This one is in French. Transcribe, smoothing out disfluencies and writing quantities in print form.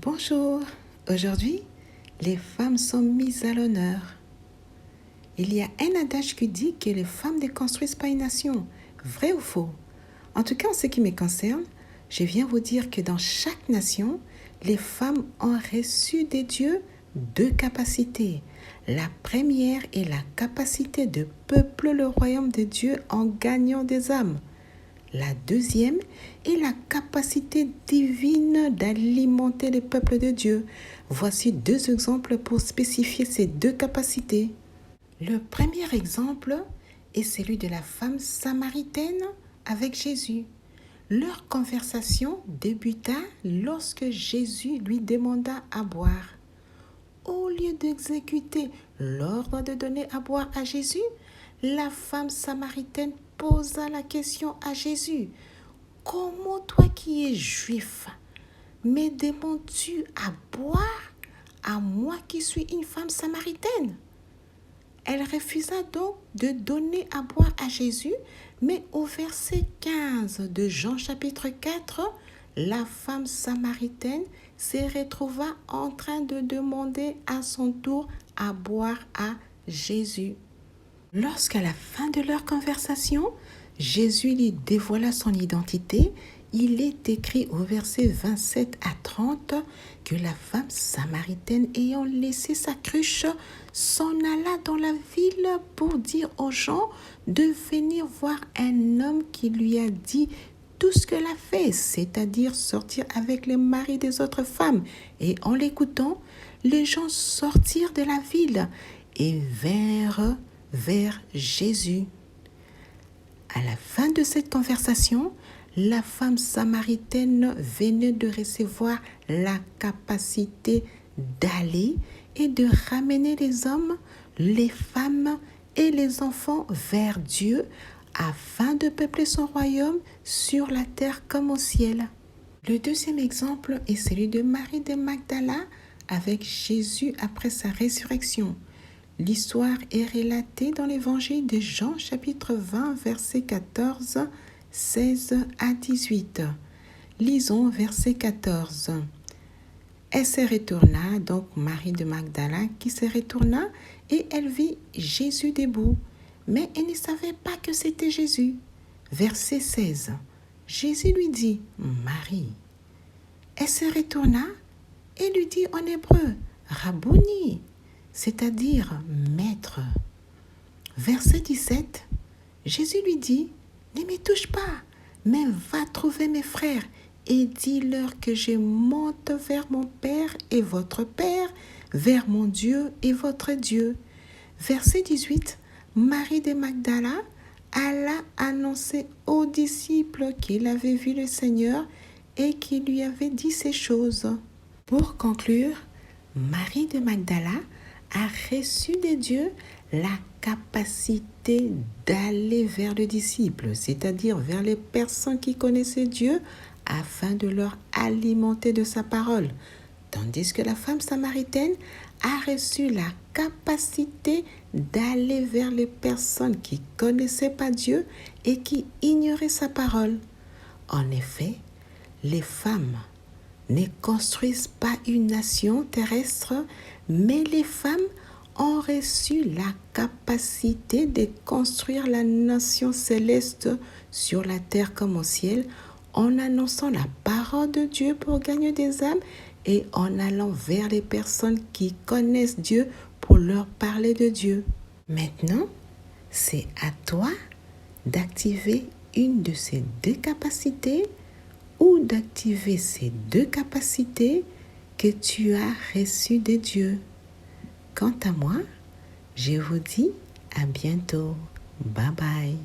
Bonjour, aujourd'hui, les femmes sont mises à l'honneur. Il y a un adage qui dit que les femmes ne construisent pas une nation. Vrai ou faux? En tout cas, en ce qui me concerne, je viens vous dire que dans chaque nation, les femmes ont reçu de Dieu deux capacités. La première est la capacité de peupler le royaume de Dieu en gagnant des âmes. La deuxième est la capacité divine d'alimenter le peuple de Dieu. Voici deux exemples pour spécifier ces deux capacités. Le premier exemple est celui de la femme samaritaine avec Jésus. Leur conversation débuta lorsque Jésus lui demanda à boire. Au lieu d'exécuter l'ordre de donner à boire à Jésus, la femme samaritaine posa la question à Jésus. « Comment toi qui es juif, me demandes-tu à boire à moi qui suis une femme samaritaine ?» Elle refusa donc de donner à boire à Jésus, mais au verset 15 de Jean chapitre 4, la femme samaritaine se retrouva en train de demander à son tour à boire à Jésus. Lorsqu'à la fin de leur conversation, Jésus lui dévoila son identité, il est écrit au verset 27 à 30 que la femme samaritaine ayant laissé sa cruche s'en alla dans la ville pour dire aux gens de venir voir un homme qui lui a dit tout ce qu'elle a fait, c'est-à-dire sortir avec les maris des autres femmes. Et en l'écoutant, les gens sortirent de la ville et vinrent vers Jésus. À la fin de cette conversation, la femme samaritaine venait de recevoir la capacité d'aller et de ramener les hommes, les femmes et les enfants vers Dieu afin de peupler son royaume sur la terre comme au ciel. Le deuxième exemple est celui de Marie de Magdala avec Jésus après sa résurrection. L'histoire est relatée dans l'évangile de Jean chapitre 20 versets 14, 16 à 18. Lisons verset 14. Elle se retourna, donc Marie de Magdala qui se retourna et elle vit Jésus debout, mais elle ne savait pas que c'était Jésus. Verset 16. Jésus lui dit « Marie ». Elle se retourna et lui dit en hébreu « Rabboni », c'est-à-dire maître. Verset 17, Jésus lui dit, ne me touche pas, mais va trouver mes frères et dis-leur que je monte vers mon Père et votre Père, vers mon Dieu et votre Dieu. Verset 18, Marie de Magdala alla annoncer aux disciples qu'il avait vu le Seigneur et qu'il lui avait dit ces choses. Pour conclure, Marie de Magdala a reçu de Dieu la capacité d'aller vers les disciples, c'est-à-dire vers les personnes qui connaissaient Dieu, afin de leur alimenter de sa parole. Tandis que la femme samaritaine a reçu la capacité d'aller vers les personnes qui ne connaissaient pas Dieu et qui ignoraient sa parole. En effet, les femmes ne construisent pas une nation terrestre, mais les femmes ont reçu la capacité de construire la nation céleste sur la terre comme au ciel, en annonçant la parole de Dieu pour gagner des âmes et en allant vers les personnes qui connaissent Dieu pour leur parler de Dieu. Maintenant, c'est à toi d'activer une de ces deux capacités ou d'activer ces deux capacités que tu as reçues de Dieu. Quant à moi, je vous dis à bientôt. Bye bye.